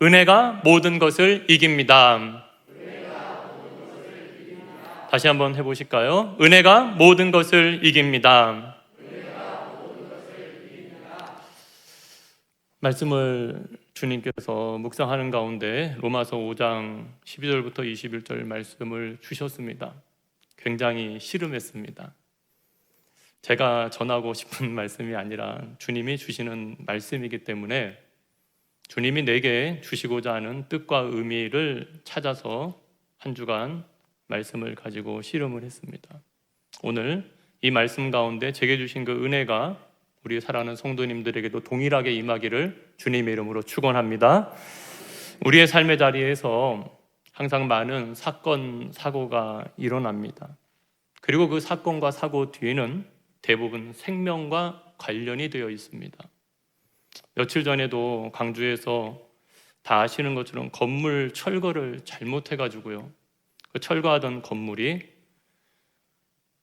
은혜가 모든 것을 이깁니다. 다시 한번 해보실까요? 은혜가 모든 것을 이깁니다. 말씀을 주님께서 묵상하는 가운데 로마서 5장 12절부터 21절 말씀을 주셨습니다. 굉장히 씨름했습니다. 제가 전하고 싶은 말씀이 아니라 주님이 주시는 말씀이기 때문에 주님이 내게 주시고자 하는 뜻과 의미를 찾아서 한 주간 말씀을 가지고 씨름을 했습니다. 오늘 이 말씀 가운데 제게 주신 그 은혜가 우리 사랑하는 성도님들에게도 동일하게 임하기를 주님의 이름으로 축원합니다. 우리의 삶의 자리에서 항상 많은 사건, 사고가 일어납니다. 그리고 그 사건과 사고 뒤에는 대부분 생명과 관련이 되어 있습니다. 며칠 전에도 광주에서 다 아시는 것처럼 건물 철거를 잘못해가지고요, 그 철거하던 건물이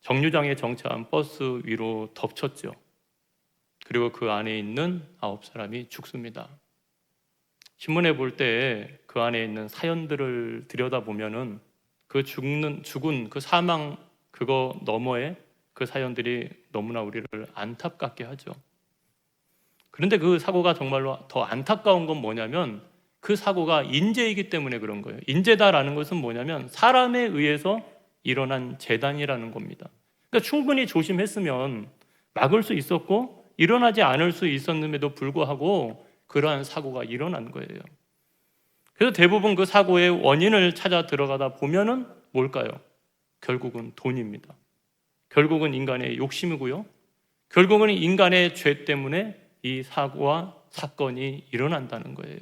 정류장에 정차한 버스 위로 덮쳤죠. 그리고 그 안에 있는 9사람이 죽습니다. 신문에 볼 때 그 안에 있는 사연들을 들여다보면은 그 죽은 그 사망 그거 너머에 그 사연들이 너무나 우리를 안타깝게 하죠. 그런데 그 사고가 정말로 더 안타까운 건 뭐냐면 그 사고가 인재이기 때문에 그런 거예요. 인재다라는 것은 뭐냐면 사람에 의해서 일어난 재단이라는 겁니다. 그러니까 충분히 조심했으면 막을 수 있었고 일어나지 않을 수 있었음에도 불구하고 그러한 사고가 일어난 거예요. 그래서 대부분 그 사고의 원인을 찾아 들어가다 보면은 뭘까요? 결국은 돈입니다. 결국은 인간의 욕심이고요. 결국은 인간의 죄 때문에 이 사고와 사건이 일어난다는 거예요.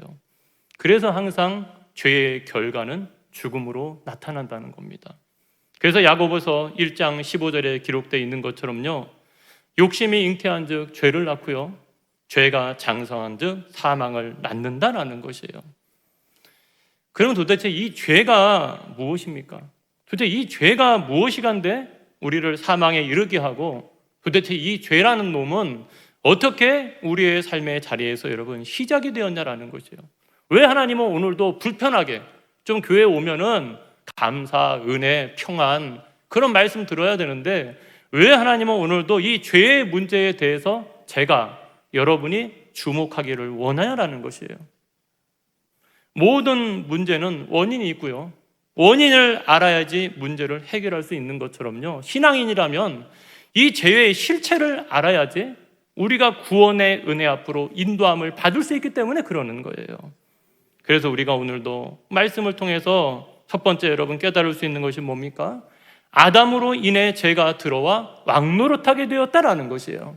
그래서 항상 죄의 결과는 죽음으로 나타난다는 겁니다. 그래서 야고보서 1장 15절에 기록되어 있는 것처럼요, 욕심이 잉태한 즉 죄를 낳고요, 죄가 장성한 즉 사망을 낳는다라는 것이에요. 그럼 도대체 이 죄가 무엇입니까? 도대체 이 죄가 무엇이간데 우리를 사망에 이르게 하고, 도대체 이 죄라는 놈은 어떻게 우리의 삶의 자리에서 여러분 시작이 되었냐라는 것이에요. 왜 하나님은 오늘도 불편하게 좀 교회에 오면은 감사, 은혜, 평안 그런 말씀 들어야 되는데 왜 하나님은 오늘도 이 죄의 문제에 대해서 제가 여러분이 주목하기를 원하냐라는 것이에요. 모든 문제는 원인이 있고요, 원인을 알아야지 문제를 해결할 수 있는 것처럼요, 신앙인이라면 이 죄의 실체를 알아야지 우리가 구원의 은혜 앞으로 인도함을 받을 수 있기 때문에 그러는 거예요. 그래서 우리가 오늘도 말씀을 통해서 첫 번째 여러분 깨달을 수 있는 것이 뭡니까? 아담으로 인해 죄가 들어와 왕노릇하게 되었다라는 것이에요.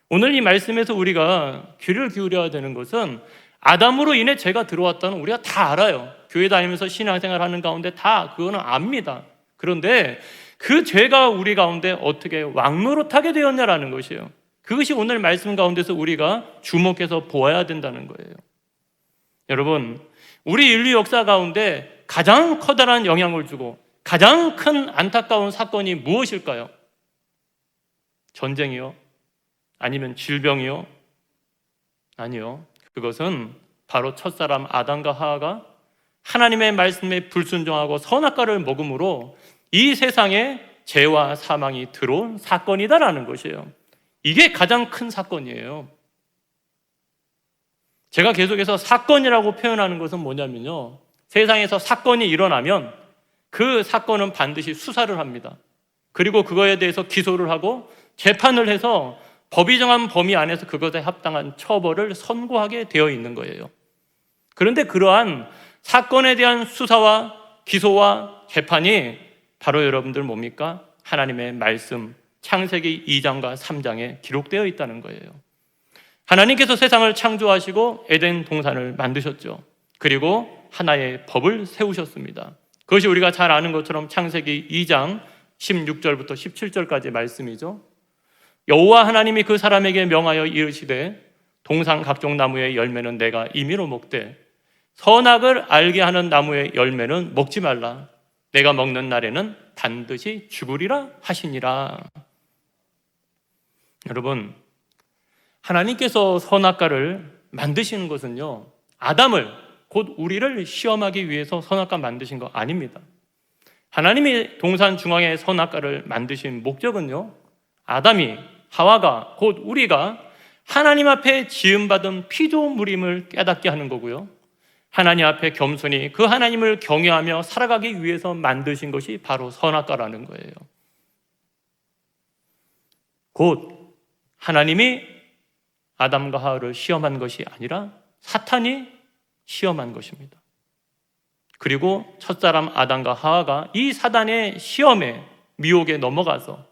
오늘 이 말씀에서 우리가 귀를 기울여야 되는 것은 아담으로 인해 죄가 들어왔다는 우리가 다 알아요. 교회 다니면서 신앙생활 하는 가운데 다 그거는 압니다. 그런데 그 죄가 우리 가운데 어떻게 왕노릇하게 되었냐라는 것이에요. 그것이 오늘 말씀 가운데서 우리가 주목해서 보아야 된다는 거예요. 여러분, 우리 인류 역사 가운데 가장 커다란 영향을 주고 가장 큰 안타까운 사건이 무엇일까요? 전쟁이요? 아니면 질병이요? 아니요. 그것은 바로 첫사람 아담과 하와가 하나님의 말씀에 불순종하고 선악과를 먹음으로 이 세상에 죄와 사망이 들어온 사건이다라는 것이에요. 이게 가장 큰 사건이에요. 제가 계속해서 사건이라고 표현하는 것은 뭐냐면요, 세상에서 사건이 일어나면 그 사건은 반드시 수사를 합니다. 그리고 그거에 대해서 기소를 하고 재판을 해서 법이 정한 범위 안에서 그것에 합당한 처벌을 선고하게 되어 있는 거예요. 그런데 그러한 사건에 대한 수사와 기소와 재판이 바로 여러분들 뭡니까? 하나님의 말씀 창세기 2장과 3장에 기록되어 있다는 거예요. 하나님께서 세상을 창조하시고 에덴 동산을 만드셨죠. 그리고 하나의 법을 세우셨습니다. 그것이 우리가 잘 아는 것처럼 창세기 2장 16절부터 17절까지 말씀이죠. 여호와 하나님이 그 사람에게 명하여 이르시되 동산 각종 나무의 열매는 내가 임의로 먹되 선악을 알게 하는 나무의 열매는 먹지 말라. 내가 먹는 날에는 반드시 죽으리라 하시니라. 여러분, 하나님께서 선악과를 만드시는 것은요, 아담을 곧 우리를 시험하기 위해서 선악과 만드신 거 아닙니다. 하나님이 동산 중앙에 선악과를 만드신 목적은요, 아담이, 하와가, 곧 우리가 하나님 앞에 지음받은 피조물임을 깨닫게 하는 거고요, 하나님 앞에 겸손히 그 하나님을 경외하며 살아가기 위해서 만드신 것이 바로 선악과라는 거예요. 곧 하나님이 아담과 하와를 시험한 것이 아니라 사탄이 시험한 것입니다. 그리고 첫사람 아담과 하와가 이 사단의 시험에, 미혹에 넘어가서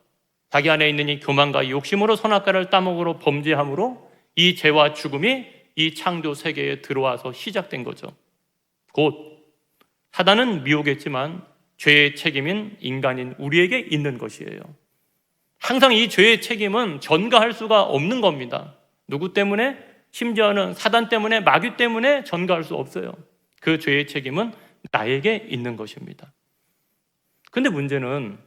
자기 안에 있는 이 교만과 욕심으로 선악과를 따먹으로 범죄함으로 이 죄와 죽음이 이 창조 세계에 들어와서 시작된 거죠. 곧 사단은 미혹했지만 죄의 책임인 인간인 우리에게 있는 것이에요. 항상 이 죄의 책임은 전가할 수가 없는 겁니다. 누구 때문에? 심지어는 사단 때문에, 마귀 때문에 전가할 수 없어요. 그 죄의 책임은 나에게 있는 것입니다. 근데 문제는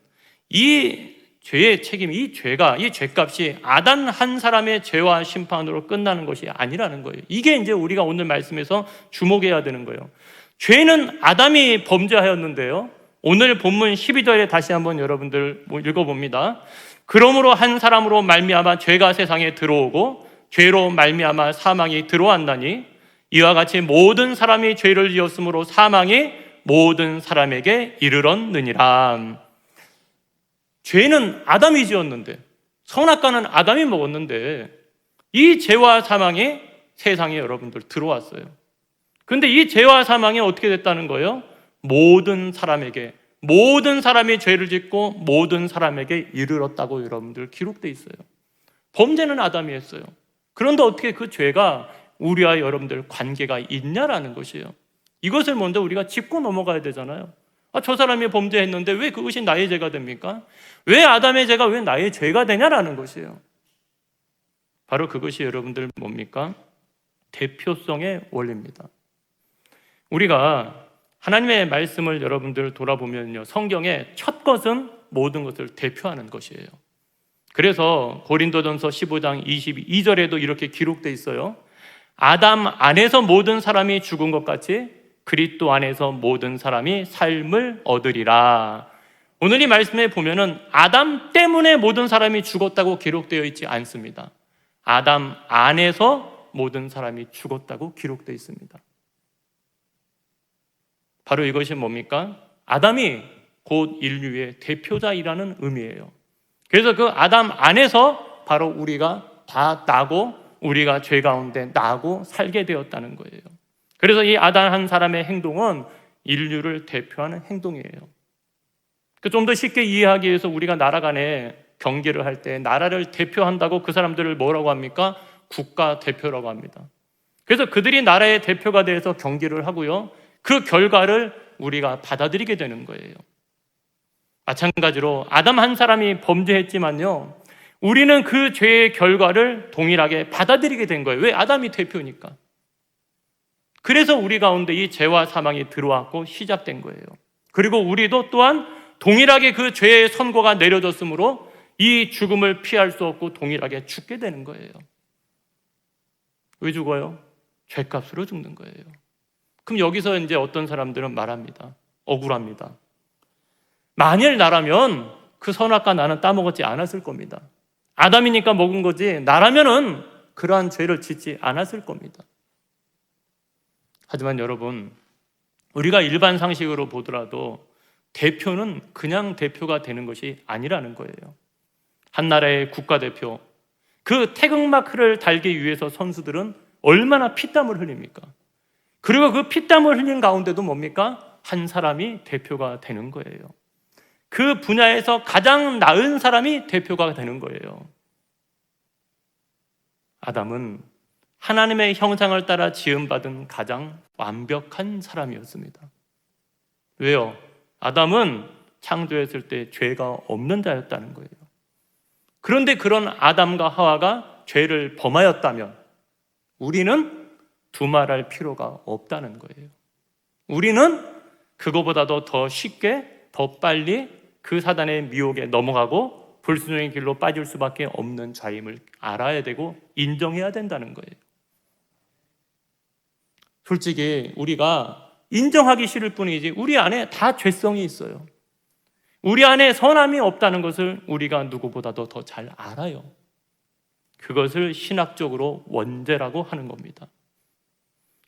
이 죄의 책임, 이 죄값이 아담 한 사람의 죄와 심판으로 끝나는 것이 아니라는 거예요. 이게 이제 우리가 오늘 말씀에서 주목해야 되는 거예요. 죄는 아담이 범죄하였는데요, 오늘 본문 12절에 다시 한번 여러분들 읽어봅니다. 그러므로 한 사람으로 말미암아 죄가 세상에 들어오고 죄로 말미암아 사망이 들어왔나니 이와 같이 모든 사람이 죄를 지었으므로 사망이 모든 사람에게 이르렀느니라. 죄는 아담이 지었는데, 선악과는 아담이 먹었는데, 이 죄와 사망이 세상에 여러분들 들어왔어요. 그런데 이 죄와 사망이 어떻게 됐다는 거예요? 모든 사람에게, 모든 사람이 죄를 짓고 모든 사람에게 이르렀다고 여러분들 기록되어 있어요. 범죄는 아담이 했어요. 그런데 어떻게 그 죄가 우리와 여러분들 관계가 있냐라는 것이에요. 이것을 먼저 우리가 짚고 넘어가야 되잖아요. 저 사람이 범죄했는데 왜 그것이 나의 죄가 됩니까? 왜 아담의 죄가 왜 나의 죄가 되냐라는 것이에요. 바로 그것이 여러분들 뭡니까? 대표성의 원리입니다. 우리가 하나님의 말씀을 여러분들 돌아보면요, 성경의 첫 것은 모든 것을 대표하는 것이에요. 그래서 고린도전서 15장 22절에도 이렇게 기록되어 있어요. 아담 안에서 모든 사람이 죽은 것 같이 그리스도 안에서 모든 사람이 삶을 얻으리라. 오늘 이 말씀에 보면은 아담 때문에 모든 사람이 죽었다고 기록되어 있지 않습니다. 아담 안에서 모든 사람이 죽었다고 기록되어 있습니다. 바로 이것이 뭡니까? 아담이 곧 인류의 대표자이라는 의미예요. 그래서 그 아담 안에서 바로 우리가 다 나고 우리가 죄 가운데 나고 살게 되었다는 거예요. 그래서 이 아담 한 사람의 행동은 인류를 대표하는 행동이에요. 좀 더 쉽게 이해하기 위해서 우리가 나라 간에 경계를 할 때 나라를 대표한다고 그 사람들을 뭐라고 합니까? 국가 대표라고 합니다. 그래서 그들이 나라의 대표가 돼서 경계를 하고요, 그 결과를 우리가 받아들이게 되는 거예요. 마찬가지로 아담 한 사람이 범죄했지만요, 우리는 그 죄의 결과를 동일하게 받아들이게 된 거예요. 왜? 아담이 대표니까. 그래서 우리 가운데 이 죄와 사망이 들어왔고 시작된 거예요. 그리고 우리도 또한 동일하게 그 죄의 선고가 내려졌으므로 이 죽음을 피할 수 없고 동일하게 죽게 되는 거예요. 왜 죽어요? 죄값으로 죽는 거예요. 그럼 여기서 이제 어떤 사람들은 말합니다. 억울합니다. 만일 나라면 그 선악과 나는 따먹었지 않았을 겁니다. 아담이니까 먹은 거지 나라면은 그러한 죄를 짓지 않았을 겁니다. 하지만 여러분, 우리가 일반 상식으로 보더라도 대표는 그냥 대표가 되는 것이 아니라는 거예요. 한 나라의 국가대표, 그 태극마크를 달기 위해서 선수들은 얼마나 피땀을 흘립니까? 그리고 그 피땀을 흘린 가운데도 뭡니까? 한 사람이 대표가 되는 거예요. 그 분야에서 가장 나은 사람이 대표가 되는 거예요. 아담은 하나님의 형상을 따라 지음받은 가장 완벽한 사람이었습니다. 왜요? 아담은 창조했을 때 죄가 없는 자였다는 거예요. 그런데 그런 아담과 하와가 죄를 범하였다면 우리는 두말할 필요가 없다는 거예요. 우리는 그거보다도 더 쉽게, 더 빨리 그 사단의 미혹에 넘어가고 불순종의 길로 빠질 수밖에 없는 자임을 알아야 되고 인정해야 된다는 거예요. 솔직히 우리가 인정하기 싫을 뿐이지 우리 안에 다 죄성이 있어요. 우리 안에 선함이 없다는 것을 우리가 누구보다도 더 잘 알아요. 그것을 신학적으로 원죄라고 하는 겁니다.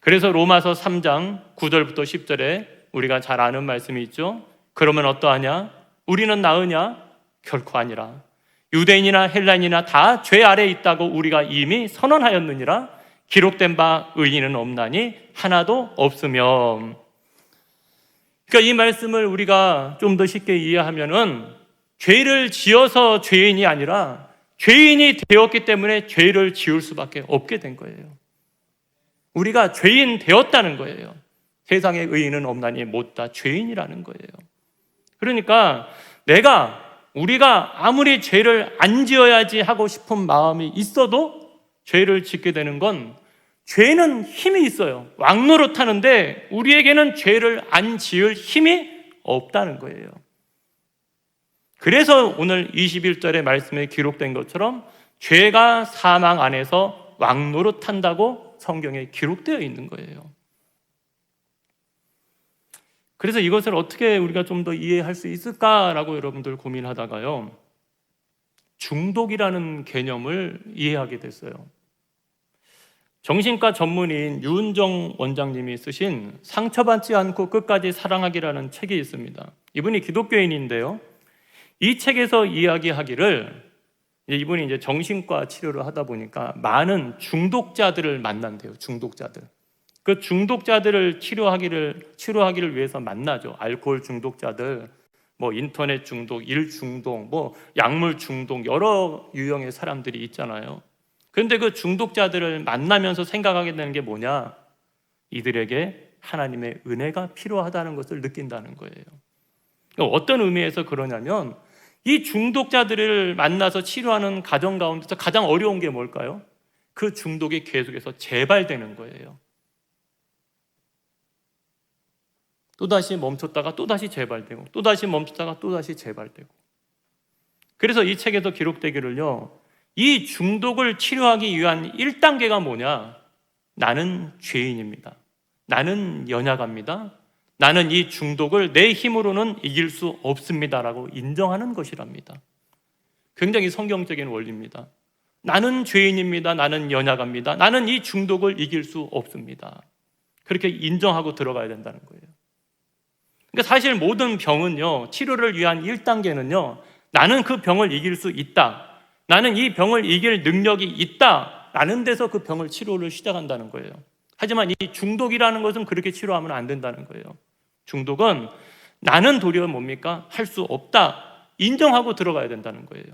그래서 로마서 3장 9절부터 10절에 우리가 잘 아는 말씀이 있죠. 그러면 어떠하냐? 우리는 나으냐? 결코 아니라. 유대인이나 헬라인이나 다 죄 아래에 있다고 우리가 이미 선언하였느니라. 기록된 바 의인은 없나니 하나도 없으며. 그러니까 이 말씀을 우리가 좀 더 쉽게 이해하면은 죄를 지어서 죄인이 아니라 죄인이 되었기 때문에 죄를 지을 수밖에 없게 된 거예요. 우리가 죄인 되었다는 거예요. 세상에 의인은 없나니 못 다 죄인이라는 거예요. 그러니까 우리가 아무리 죄를 안 지어야지 하고 싶은 마음이 있어도 죄를 짓게 되는 건 죄는 힘이 있어요. 왕노릇하는데 우리에게는 죄를 안 지을 힘이 없다는 거예요. 그래서 오늘 21절의 말씀에 기록된 것처럼 죄가 사망 안에서 왕노릇한다고 성경에 기록되어 있는 거예요. 그래서 이것을 어떻게 우리가 좀 더 이해할 수 있을까라고 여러분들 고민하다가요, 중독이라는 개념을 이해하게 됐어요. 정신과 전문의인 유은정 원장님이 쓰신 상처받지 않고 끝까지 사랑하기라는 책이 있습니다. 이분이 기독교인인데요, 이 책에서 이야기하기를, 이분이 이제 정신과 치료를 하다 보니까 많은 중독자들을 만난대요. 중독자들. 그 중독자들을 치료하기를 위해서 만나죠. 알코올 중독자들, 인터넷 중독, 일 중독, 약물 중독, 여러 유형의 사람들이 있잖아요. 그런데 그 중독자들을 만나면서 생각하게 되는 게 뭐냐? 이들에게 하나님의 은혜가 필요하다는 것을 느낀다는 거예요. 어떤 의미에서 그러냐면, 이 중독자들을 만나서 치료하는 과정 가운데서 가장 어려운 게 뭘까요? 그 중독이 계속해서 재발되는 거예요. 또다시 멈췄다가 또다시 재발되고, 또다시 멈췄다가 또다시 재발되고. 그래서 이 책에서 기록되기를요, 이 중독을 치료하기 위한 1단계가 뭐냐? 나는 죄인입니다. 나는 연약합니다. 나는 이 중독을 내 힘으로는 이길 수 없습니다라고 인정하는 것이랍니다. 굉장히 성경적인 원리입니다. 나는 죄인입니다. 나는 연약합니다. 나는 이 중독을 이길 수 없습니다. 그렇게 인정하고 들어가야 된다는 거예요. 그러니까 사실 모든 병은요, 치료를 위한 1단계는요, 나는 그 병을 이길 수 있다, 나는 이 병을 이길 능력이 있다 라는 데서 그 병을 치료를 시작한다는 거예요. 하지만 이 중독이라는 것은 그렇게 치료하면 안 된다는 거예요. 중독은 나는 도리어 뭡니까? 할 수 없다 인정하고 들어가야 된다는 거예요.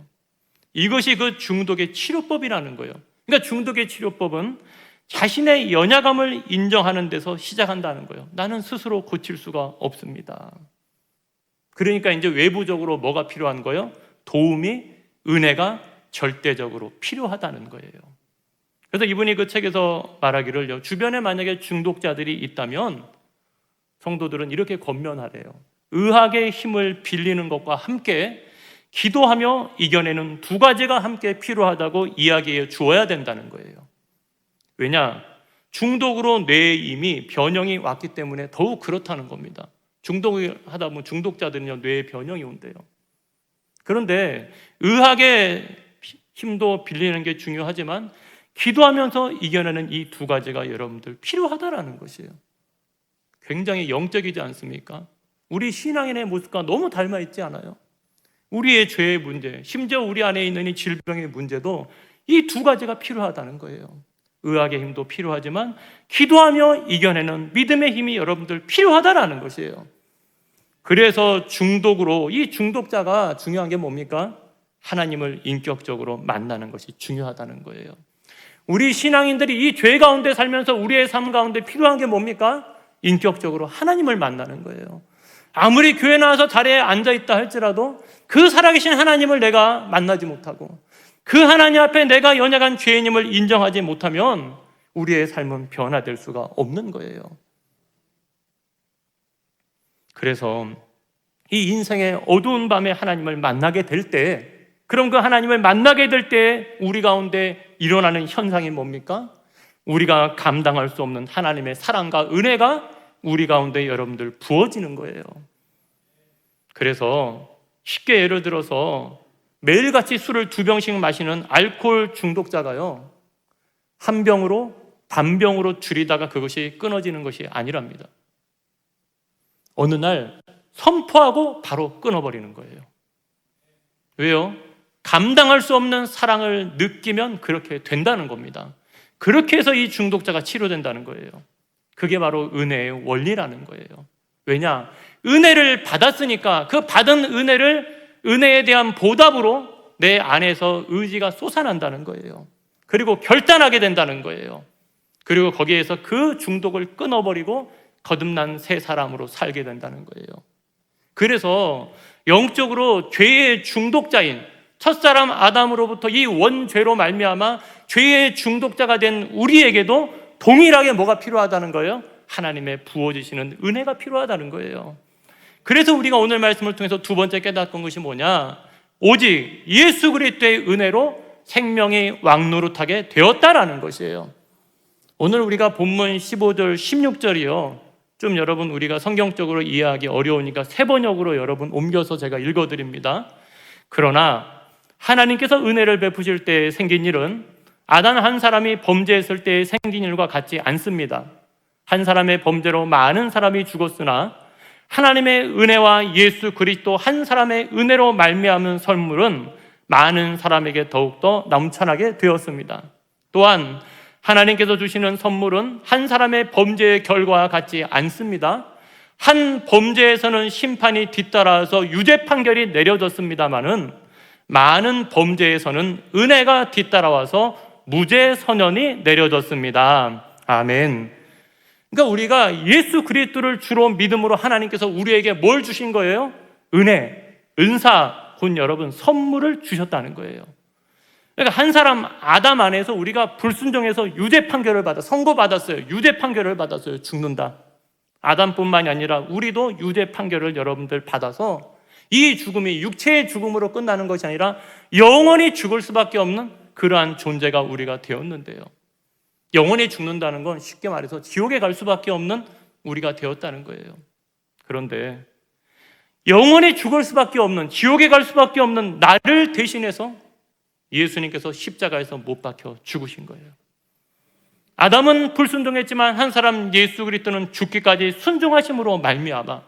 이것이 그 중독의 치료법이라는 거예요. 그러니까 중독의 치료법은 자신의 연약함을 인정하는 데서 시작한다는 거예요. 나는 스스로 고칠 수가 없습니다. 그러니까 이제 외부적으로 뭐가 필요한 거예요? 도움이, 은혜가 절대적으로 필요하다는 거예요. 그래서 이분이 그 책에서 말하기를, 주변에 만약에 중독자들이 있다면 성도들은 이렇게 권면하래요. 의학의 힘을 빌리는 것과 함께 기도하며 이겨내는 2가지가 함께 필요하다고 이야기해 주어야 된다는 거예요. 왜냐? 중독으로 뇌에 이미 변형이 왔기 때문에 더욱 그렇다는 겁니다. 중독을 하다 보면 중독자들은요, 뇌에 변형이 온대요. 그런데 의학의 힘도 빌리는 게 중요하지만 기도하면서 이겨내는 이 2가지가 여러분들 필요하다라는 것이에요. 굉장히 영적이지 않습니까? 우리 신앙인의 모습과 너무 닮아 있지 않아요? 우리의 죄의 문제, 심지어 우리 안에 있는 이 질병의 문제도 이 2가지가 필요하다는 거예요. 의학의 힘도 필요하지만 기도하며 이겨내는 믿음의 힘이 여러분들 필요하다라는 것이에요. 그래서 중독으로, 이 중독자가 중요한 게 뭡니까? 하나님을 인격적으로 만나는 것이 중요하다는 거예요. 우리 신앙인들이 이 죄 가운데 살면서 우리의 삶 가운데 필요한 게 뭡니까? 인격적으로 하나님을 만나는 거예요. 아무리 교회 나와서 자리에 앉아있다 할지라도 그 살아계신 하나님을 내가 만나지 못하고 그 하나님 앞에 내가 연약한 죄인임을 인정하지 못하면 우리의 삶은 변화될 수가 없는 거예요. 그래서 이 인생의 어두운 밤에 하나님을 만나게 될 때, 그럼 그 하나님을 만나게 될 때 우리 가운데 일어나는 현상이 뭡니까? 우리가 감당할 수 없는 하나님의 사랑과 은혜가 우리 가운데 여러분들 부어지는 거예요. 그래서 쉽게 예를 들어서 매일같이 술을 2병씩 마시는 알코올 중독자가요, 한 병으로 반병으로 줄이다가 그것이 끊어지는 것이 아니랍니다. 어느 날 선포하고 바로 끊어버리는 거예요. 왜요? 감당할 수 없는 사랑을 느끼면 그렇게 된다는 겁니다. 그렇게 해서 이 중독자가 치료된다는 거예요. 그게 바로 은혜의 원리라는 거예요. 왜냐? 은혜를 받았으니까 그 받은 은혜에 대한 보답으로 내 안에서 의지가 솟아난다는 거예요. 그리고 결단하게 된다는 거예요. 그리고 거기에서 그 중독을 끊어버리고 거듭난 새 사람으로 살게 된다는 거예요. 그래서 영적으로 죄의 중독자인 첫사람 아담으로부터 이 원죄로 말미암아 죄의 중독자가 된 우리에게도 동일하게 뭐가 필요하다는 거예요? 하나님의 부어주시는 은혜가 필요하다는 거예요. 그래서 우리가 오늘 말씀을 통해서 두 번째 깨닫은 것이 뭐냐? 오직 예수 그리스도의 은혜로 생명이 왕노릇하게 되었다라는 것이에요. 오늘 우리가 본문 15절 16절이요, 좀 여러분 우리가 성경적으로 이해하기 어려우니까 세번역으로 여러분 옮겨서 제가 읽어드립니다. 그러나 하나님께서 은혜를 베푸실 때 생긴 일은 아담 한 사람이 범죄했을 때 생긴 일과 같지 않습니다. 한 사람의 범죄로 많은 사람이 죽었으나 하나님의 은혜와 예수 그리스도 한 사람의 은혜로 말미암은 선물은 많은 사람에게 더욱더 넘쳐나게 되었습니다. 또한 하나님께서 주시는 선물은 한 사람의 범죄의 결과와 같지 않습니다. 한 범죄에서는 심판이 뒤따라서 유죄 판결이 내려졌습니다마는 많은 범죄에서는 은혜가 뒤따라와서 무죄 선언이 내려졌습니다. 아멘. 그러니까 우리가 예수 그리스도를 주로 믿음으로 하나님께서 우리에게 뭘 주신 거예요? 은혜, 은사, 곧 여러분 선물을 주셨다는 거예요. 그러니까 한 사람 아담 안에서 우리가 불순종해서 유죄 판결을 선고받았어요. 유죄 판결을 받았어요. 죽는다. 아담뿐만이 아니라 우리도 유죄 판결을 여러분들 받아서 이 죽음이 육체의 죽음으로 끝나는 것이 아니라 영원히 죽을 수밖에 없는 그러한 존재가 우리가 되었는데요. 영원히 죽는다는 건 쉽게 말해서 지옥에 갈 수밖에 없는 우리가 되었다는 거예요. 그런데 영원히 죽을 수밖에 없는, 지옥에 갈 수밖에 없는 나를 대신해서 예수님께서 십자가에서 못 박혀 죽으신 거예요. 아담은 불순종했지만 한 사람 예수 그리스도는 죽기까지 순종하심으로 말미암아,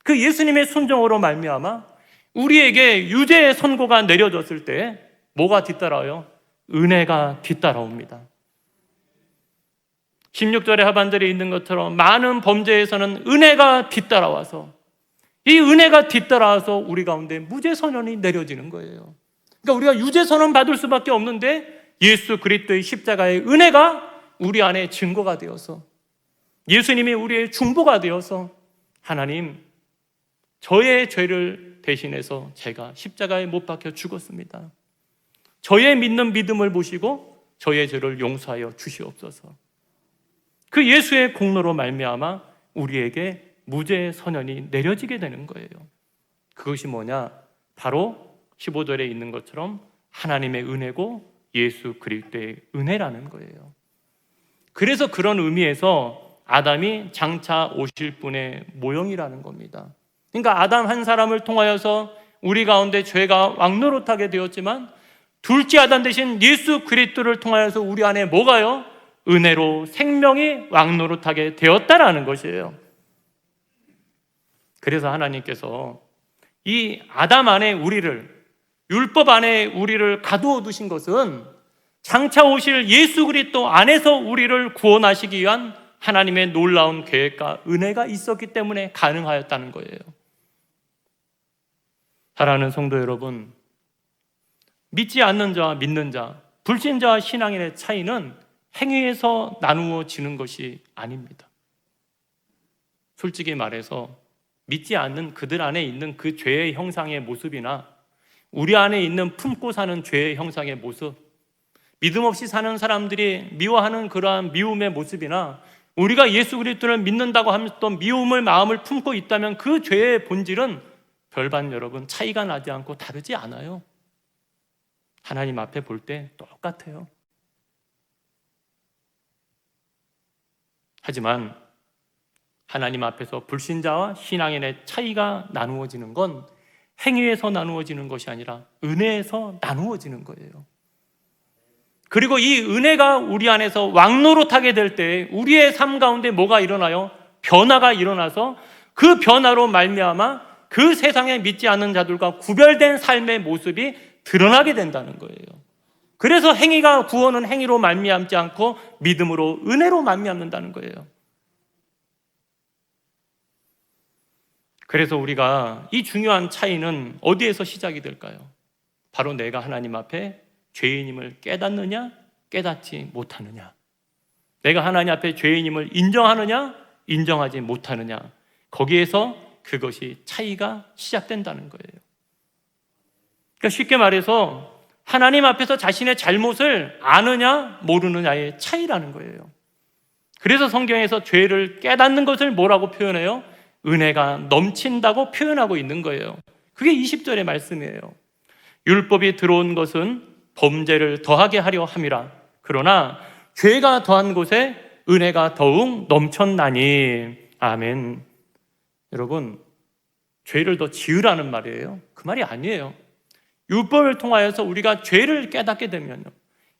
그 예수님의 순종으로 말미암아 우리에게 유죄의 선고가 내려졌을 때 뭐가 뒤따라와요? 은혜가 뒤따라옵니다. 16절의 하반절에 있는 것처럼 많은 범죄에서는 은혜가 뒤따라와서, 이 은혜가 뒤따라와서 우리 가운데 무죄 선언이 내려지는 거예요. 그러니까 우리가 유죄 선언 받을 수밖에 없는데 예수 그리스도의 십자가의 은혜가 우리 안에 증거가 되어서, 예수님이 우리의 중보가 되어서, 하나님, 저의 죄를 대신해서 제가 십자가에 못 박혀 죽었습니다. 저의 믿는 믿음을 보시고 저의 죄를 용서하여 주시옵소서. 그 예수의 공로로 말미암아 우리에게 무죄 선언이 내려지게 되는 거예요. 그것이 뭐냐? 바로 15절에 있는 것처럼 하나님의 은혜고 예수 그리스도의 은혜라는 거예요. 그래서 그런 의미에서 아담이 장차 오실 분의 모형이라는 겁니다. 그러니까 아담 한 사람을 통하여서 우리 가운데 죄가 왕노릇하게 되었지만 둘째 아담 대신 예수 그리스도를 통하여서 우리 안에 뭐가요? 은혜로 생명이 왕노릇하게 되었다라는 것이에요. 그래서 하나님께서 이 아담 안에 우리를, 율법 안에 우리를 가두어 두신 것은 장차 오실 예수 그리스도 안에서 우리를 구원하시기 위한 하나님의 놀라운 계획과 은혜가 있었기 때문에 가능하였다는 거예요. 사랑하는 성도 여러분, 믿지 않는 자와 믿는 자, 불신자와 신앙인의 차이는 행위에서 나누어지는 것이 아닙니다. 솔직히 말해서 믿지 않는 그들 안에 있는 그 죄의 형상의 모습이나 우리 안에 있는 품고 사는 죄의 형상의 모습, 믿음 없이 사는 사람들이 미워하는 그러한 미움의 모습이나 우리가 예수 그리스도를 믿는다고 하면서 또 미움을 마음을 품고 있다면 그 죄의 본질은 별반 여러분 차이가 나지 않고 다르지 않아요. 하나님 앞에 볼 때 똑같아요. 하지만 하나님 앞에서 불신자와 신앙인의 차이가 나누어지는 건 행위에서 나누어지는 것이 아니라 은혜에서 나누어지는 거예요. 그리고 이 은혜가 우리 안에서 왕노릇하게 될 때 우리의 삶 가운데 뭐가 일어나요? 변화가 일어나서 그 변화로 말미암아 그 세상에 믿지 않는 자들과 구별된 삶의 모습이 드러나게 된다는 거예요. 그래서 행위가 구원은 행위로 말미암지 않고 믿음으로 은혜로 말미암는다는 거예요. 그래서 우리가 이 중요한 차이는 어디에서 시작이 될까요? 바로 내가 하나님 앞에 죄인임을 깨닫느냐, 깨닫지 못하느냐. 내가 하나님 앞에 죄인임을 인정하느냐, 인정하지 못하느냐. 거기에서 그것이 차이가 시작된다는 거예요. 그러니까 쉽게 말해서 하나님 앞에서 자신의 잘못을 아느냐, 모르느냐의 차이라는 거예요. 그래서 성경에서 죄를 깨닫는 것을 뭐라고 표현해요? 은혜가 넘친다고 표현하고 있는 거예요. 그게 20절의 말씀이에요. 율법이 들어온 것은 범죄를 더하게 하려 함이라. 그러나 죄가 더한 곳에 은혜가 더욱 넘쳤나니. 아멘. 여러분, 죄를 더 지으라는 말이에요? 그 말이 아니에요. 율법을 통하여서 우리가 죄를 깨닫게 되면요,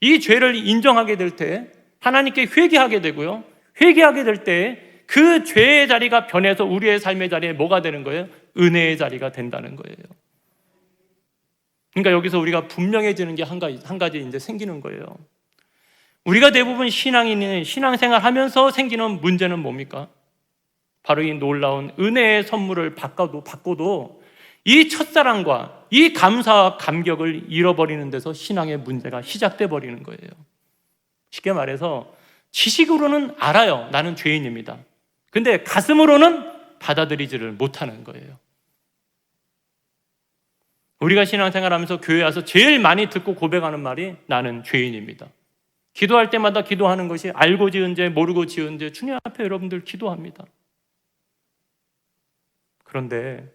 이 죄를 인정하게 될 때 하나님께 회개하게 되고요, 회개하게 될 때 그 죄의 자리가 변해서 우리의 삶의 자리에 뭐가 되는 거예요? 은혜의 자리가 된다는 거예요. 그러니까 여기서 우리가 분명해지는 게 한 가지 이제 생기는 거예요. 우리가 대부분 신앙인이 신앙생활 하면서 생기는 문제는 뭡니까? 바로 이 놀라운 은혜의 선물을 받고도 이 첫사랑과 이 감사와 감격을 잃어버리는 데서 신앙의 문제가 시작돼 버리는 거예요. 쉽게 말해서 지식으로는 알아요. 나는 죄인입니다. 근데 가슴으로는 받아들이지를 못하는 거예요. 우리가 신앙생활하면서 교회 와서 제일 많이 듣고 고백하는 말이 나는 죄인입니다. 기도할 때마다 기도하는 것이 알고 지은 죄, 모르고 지은 죄, 주님 앞에 여러분들 기도합니다. 그런데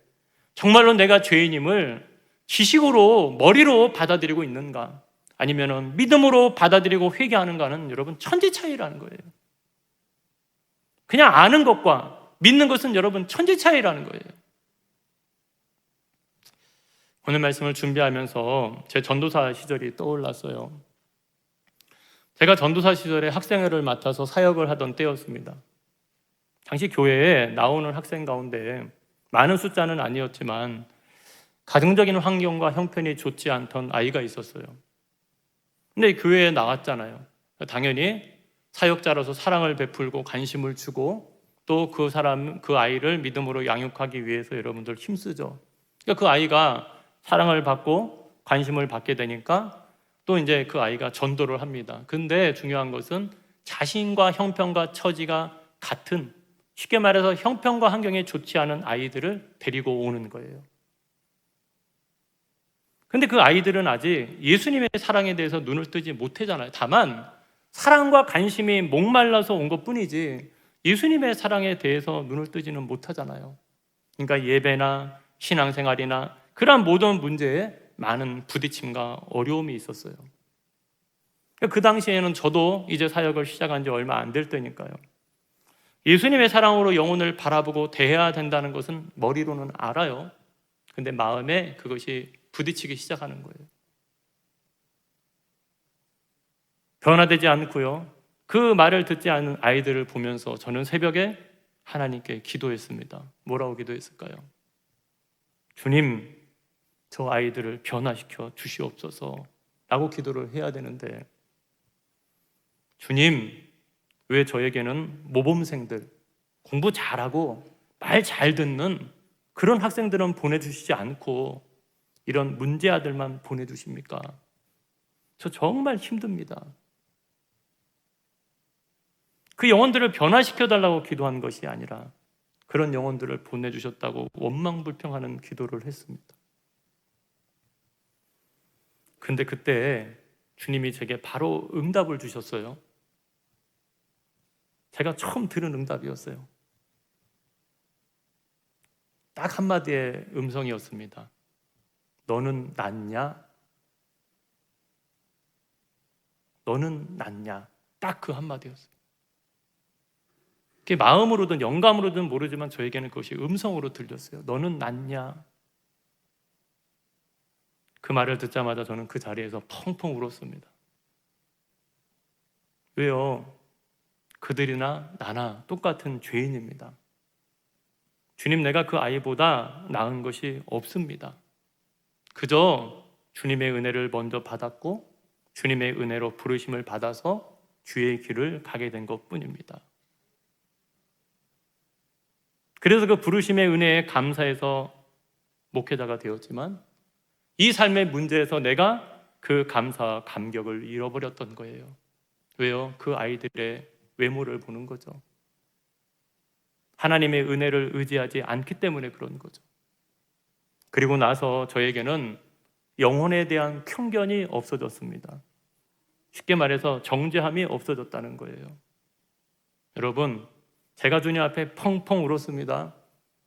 정말로 내가 죄인임을 지식으로, 머리로 받아들이고 있는가? 아니면 믿음으로 받아들이고 회개하는가는 여러분 천지 차이라는 거예요. 그냥 아는 것과 믿는 것은 여러분 천지 차이라는 거예요. 오늘 말씀을 준비하면서 제 전도사 시절이 떠올랐어요. 제가 전도사 시절에 학생회를 맡아서 사역을 하던 때였습니다. 당시 교회에 나오는 학생 가운데 많은 숫자는 아니었지만 가정적인 환경과 형편이 좋지 않던 아이가 있었어요. 근데 교회에 나왔잖아요. 당연히 사역자로서 사랑을 베풀고 관심을 주고 또 그 아이를 믿음으로 양육하기 위해서 여러분들 힘쓰죠. 그러니까 그 아이가 사랑을 받고 관심을 받게 되니까 또 이제 그 아이가 전도를 합니다. 근데 중요한 것은 자신과 형편과 처지가 같은, 쉽게 말해서 형편과 환경이 좋지 않은 아이들을 데리고 오는 거예요. 근데 그 아이들은 아직 예수님의 사랑에 대해서 눈을 뜨지 못하잖아요. 다만 사랑과 관심이 목말라서 온 것뿐이지 예수님의 사랑에 대해서 눈을 뜨지는 못하잖아요. 그러니까 예배나 신앙생활이나 그러한 모든 문제에 많은 부딪힘과 어려움이 있었어요. 그 당시에는 저도 이제 사역을 시작한 지 얼마 안 될 때니까요. 예수님의 사랑으로 영혼을 바라보고 대해야 된다는 것은 머리로는 알아요. 근데 마음에 그것이 부딪히기 시작하는 거예요. 변화되지 않고요. 그 말을 듣지 않은 아이들을 보면서 저는 새벽에 하나님께 기도했습니다. 뭐라고 기도했을까요? 주님, 저 아이들을 변화시켜 주시옵소서 라고 기도를 해야 되는데, 주님, 왜 저에게는 모범생들, 공부 잘하고 말 잘 듣는 그런 학생들은 보내주시지 않고 이런 문제 아들만 보내주십니까? 저 정말 힘듭니다. 그 영혼들을 변화시켜달라고 기도한 것이 아니라 그런 영혼들을 보내주셨다고 원망불평하는 기도를 했습니다. 근데 그때 주님이 제게 바로 응답을 주셨어요. 제가 처음 들은 응답이었어요. 딱 한마디의 음성이었습니다. 너는 낫냐? 너는 낫냐? 딱 그 한마디였어요. 그게 마음으로든 영감으로든 모르지만 저에게는 그것이 음성으로 들렸어요. 너는 낫냐? 그 말을 듣자마자 저는 그 자리에서 펑펑 울었습니다. 왜요? 그들이나 나나 똑같은 죄인입니다. 주님, 내가 그 아이보다 나은 것이 없습니다. 그저 주님의 은혜를 먼저 받았고 주님의 은혜로 부르심을 받아서 주의 길을 가게 된 것뿐입니다. 그래서 그 부르심의 은혜에 감사해서 목회자가 되었지만 이 삶의 문제에서 내가 그 감사와 감격을 잃어버렸던 거예요. 왜요? 그 아이들의 외모를 보는 거죠. 하나님의 은혜를 의지하지 않기 때문에 그런 거죠. 그리고 나서 저에게는 영혼에 대한 편견이 없어졌습니다. 쉽게 말해서 정죄함이 없어졌다는 거예요. 여러분, 제가 주님 앞에 펑펑 울었습니다.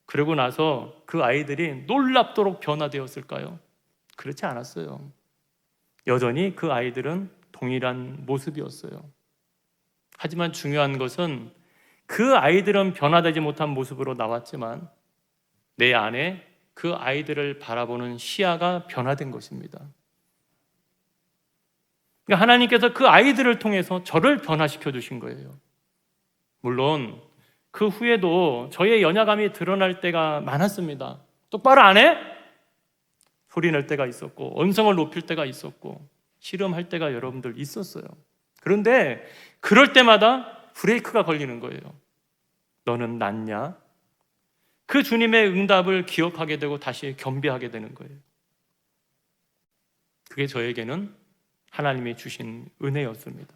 그러고 나서 그 아이들이 놀랍도록 변화되었을까요? 그렇지 않았어요. 여전히 그 아이들은 동일한 모습이었어요. 하지만 중요한 것은 그 아이들은 변화되지 못한 모습으로 나왔지만 내 안에 그 아이들을 바라보는 시야가 변화된 것입니다. 그러니까 하나님께서 그 아이들을 통해서 저를 변화시켜 주신 거예요. 물론 그 후에도 저의 연약함이 드러날 때가 많았습니다. 똑바로 안 해? 소리 낼 때가 있었고 언성을 높일 때가 있었고 씨름할 때가 여러분들 있었어요. 그런데 그럴 때마다 브레이크가 걸리는 거예요. 너는 낫냐? 그 주님의 응답을 기억하게 되고 다시 겸비하게 되는 거예요. 그게 저에게는 하나님이 주신 은혜였습니다.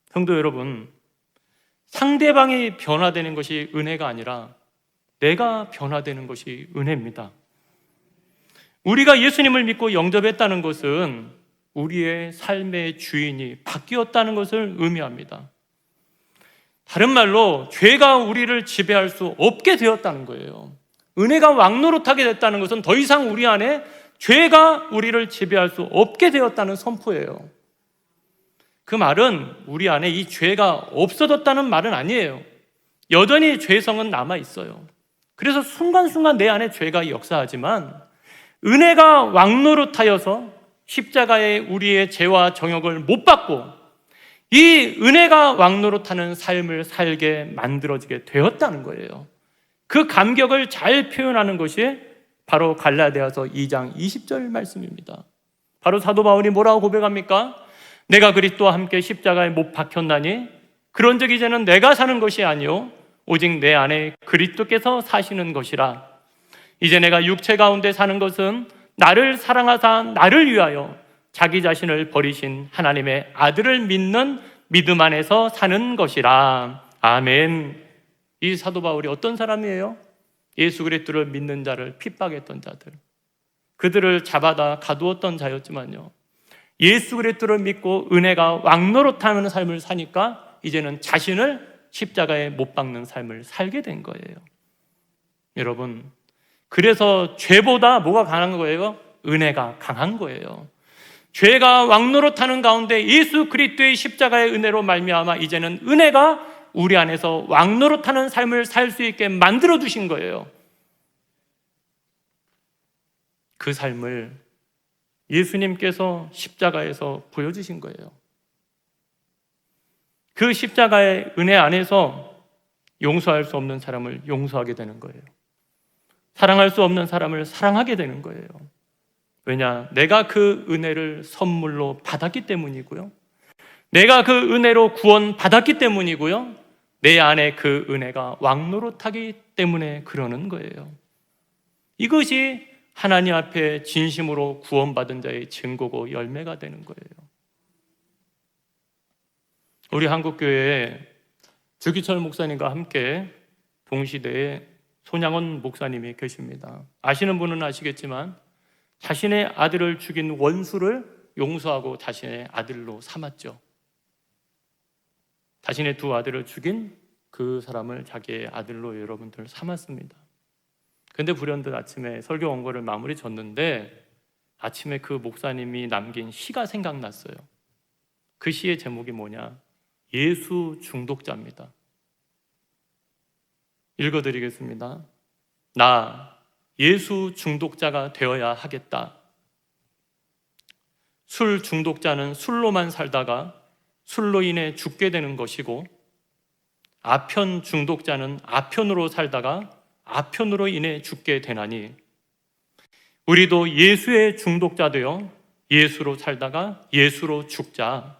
성도 여러분, 상대방이 변화되는 것이 은혜가 아니라 내가 변화되는 것이 은혜입니다. 우리가 예수님을 믿고 영접했다는 것은 우리의 삶의 주인이 바뀌었다는 것을 의미합니다. 다른 말로 죄가 우리를 지배할 수 없게 되었다는 거예요. 은혜가 왕노릇하게 됐다는 것은 더 이상 우리 안에 죄가 우리를 지배할 수 없게 되었다는 선포예요. 그 말은 우리 안에 이 죄가 없어졌다는 말은 아니에요. 여전히 죄성은 남아있어요. 그래서 순간순간 내 안에 죄가 역사하지만 은혜가 왕노릇하여서 십자가에 우리의 죄와 정욕을 못 받고 이 은혜가 왕노릇하는 삶을 살게 만들어지게 되었다는 거예요. 그 감격을 잘 표현하는 것이 바로 갈라디아서 2장 20절 말씀입니다. 바로 사도 바울이 뭐라고 고백합니까? 내가 그리스도와 함께 십자가에 못 박혔나니 그런즉 이제는 내가 사는 것이 아니요 오직 내 안에 그리스도께서 사시는 것이라. 이제 내가 육체 가운데 사는 것은 나를 사랑하사 나를 위하여 자기 자신을 버리신 하나님의 아들을 믿는 믿음 안에서 사는 것이라. 아멘. 이 사도 바울이 어떤 사람이에요? 예수 그리스도를 믿는 자를 핍박했던 자들, 그들을 잡아다 가두었던 자였지만요, 예수 그리스도를 믿고 은혜가 왕노릇하는 삶을 사니까 이제는 자신을 십자가에 못 박는 삶을 살게 된 거예요. 여러분, 그래서 죄보다 뭐가 강한 거예요? 은혜가 강한 거예요. 죄가 왕노릇하는 가운데 예수 그리스도의 십자가의 은혜로 말미암아 이제는 은혜가 우리 안에서 왕노릇하는 삶을 살 수 있게 만들어 주신 거예요. 그 삶을 예수님께서 십자가에서 보여주신 거예요. 그 십자가의 은혜 안에서 용서할 수 없는 사람을 용서하게 되는 거예요. 사랑할 수 없는 사람을 사랑하게 되는 거예요. 왜냐? 내가 그 은혜를 선물로 받았기 때문이고요. 내가 그 은혜로 구원 받았기 때문이고요. 내 안에 그 은혜가 왕노릇하기 때문에 그러는 거예요. 이것이 하나님 앞에 진심으로 구원받은 자의 증거고 열매가 되는 거예요. 우리 한국교회에 주기철 목사님과 함께 동시대에 손양원 목사님이 계십니다. 아시는 분은 아시겠지만 자신의 아들을 죽인 원수를 용서하고 자신의 아들로 삼았죠. 자신의 두 아들을 죽인 그 사람을 자기의 아들로 여러분들 삼았습니다. 근데 불현듯 아침에 설교 원고를 마무리 졌는데 아침에 그 목사님이 남긴 시가 생각났어요. 그 시의 제목이 뭐냐? 예수 중독자입니다. 읽어드리겠습니다. 나 예수 중독자가 되어야 하겠다. 술 중독자는 술로만 살다가 술로 인해 죽게 되는 것이고, 아편 중독자는 아편으로 살다가 아편으로 인해 죽게 되나니, 우리도 예수의 중독자 되어 예수로 살다가 예수로 죽자.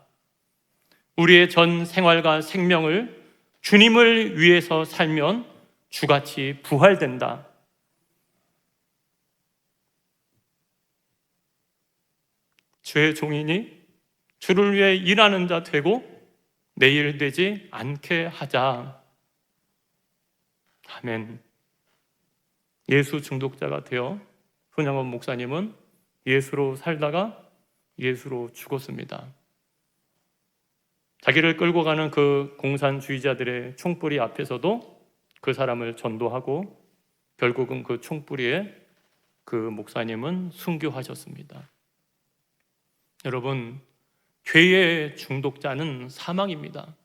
우리의 전 생활과 생명을 주님을 위해서 살면 주같이 부활된다. 주의 종이니 주를 위해 일하는 자 되고 내일 되지 않게 하자. 아멘. 예수 중독자가 되어 손양원 목사님은 예수로 살다가 예수로 죽었습니다. 자기를 끌고 가는 그 공산주의자들의 총뿌리 앞에서도 그 사람을 전도하고 결국은 그 총뿌리에 그 목사님은 순교하셨습니다. 여러분, 죄의 중독자는 사망입니다.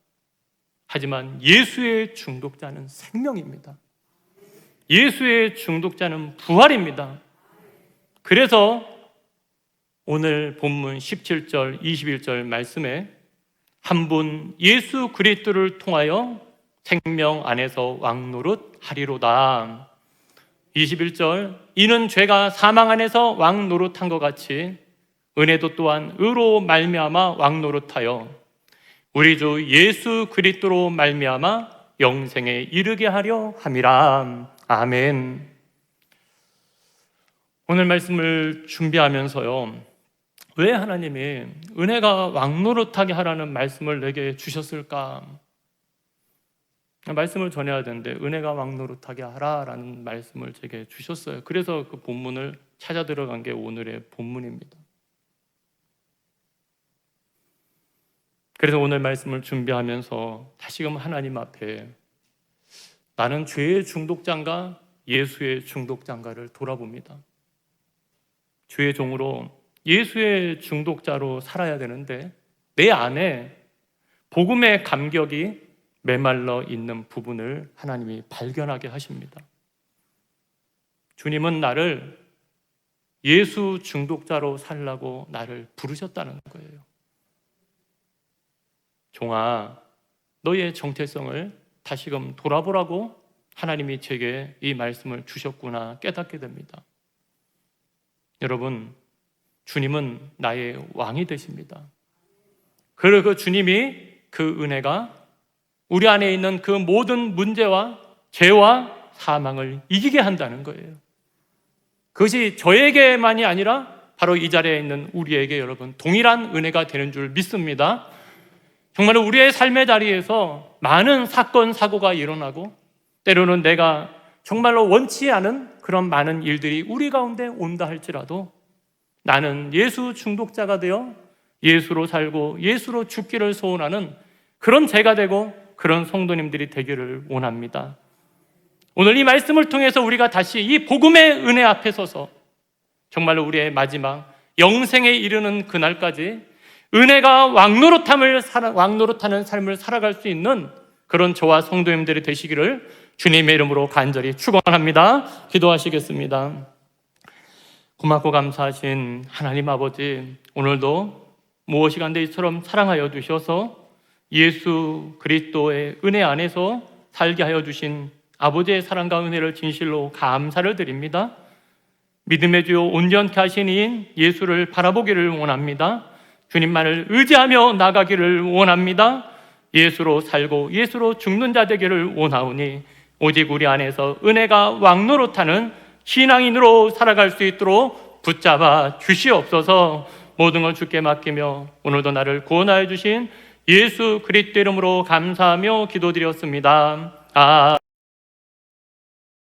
하지만 예수의 중독자는 생명입니다. 예수의 중독자는 부활입니다. 그래서 오늘 본문 17절, 21절 말씀에 한 분 예수 그리스도를 통하여 생명 안에서 왕노릇 하리로다. 21절, 이는 죄가 사망 안에서 왕노릇한 것 같이 은혜도 또한 의로 말미암아 왕노릇하여 우리 주 예수 그리스도로 말미암아 영생에 이르게 하려 함이라. 아멘. 오늘 말씀을 준비하면서요, 왜 하나님이 은혜가 왕노릇하게 하라는 말씀을 내게 주셨을까? 말씀을 전해야 되는데 은혜가 왕노릇하게 하라라는 말씀을 제게 주셨어요. 그래서 그 본문을 찾아 들어간 게 오늘의 본문입니다. 그래서 오늘 말씀을 준비하면서 다시금 하나님 앞에 나는 죄의 중독자인가 예수의 중독자인가를 돌아봅니다. 주의 종으로 예수의 중독자로 살아야 되는데 내 안에 복음의 감격이 메말라 있는 부분을 하나님이 발견하게 하십니다. 주님은 나를 예수 중독자로 살라고 나를 부르셨다는 거예요. 종아, 너의 정체성을 다시금 돌아보라고 하나님이 제게 이 말씀을 주셨구나 깨닫게 됩니다. 여러분, 주님은 나의 왕이 되십니다. 그리고 그 주님이 그 은혜가 우리 안에 있는 그 모든 문제와 죄와 사망을 이기게 한다는 거예요. 그것이 저에게만이 아니라 바로 이 자리에 있는 우리에게 여러분 동일한 은혜가 되는 줄 믿습니다. 정말 우리의 삶의 자리에서 많은 사건, 사고가 일어나고 때로는 내가 정말로 원치 않은 그런 많은 일들이 우리 가운데 온다 할지라도 나는 예수 중독자가 되어 예수로 살고 예수로 죽기를 소원하는 그런 제가 되고 그런 성도님들이 되기를 원합니다. 오늘 이 말씀을 통해서 우리가 다시 이 복음의 은혜 앞에 서서 정말로 우리의 마지막 영생에 이르는 그날까지 은혜가 왕노릇하는 삶을 살아갈 수 있는 그런 저와 성도님들이 되시기를 주님의 이름으로 간절히 축원합니다. 기도하시겠습니다. 고맙고 감사하신 하나님 아버지, 오늘도 무엇이간데 이처럼 사랑하여 주셔서 예수 그리스도의 은혜 안에서 살게 하여 주신 아버지의 사랑과 은혜를 진실로 감사를 드립니다. 믿음의 주요 온전케 하신 이인 예수를 바라보기를 원합니다. 주님만을 의지하며 나가기를 원합니다. 예수로 살고 예수로 죽는 자 되기를 원하오니 오직 우리 안에서 은혜가 왕노릇하는 신앙인으로 살아갈 수 있도록 붙잡아 주시옵소서. 모든 걸 주께 맡기며 오늘도 나를 구원하여 주신 예수 그리스도 이름으로 감사하며 기도드렸습니다. 아멘.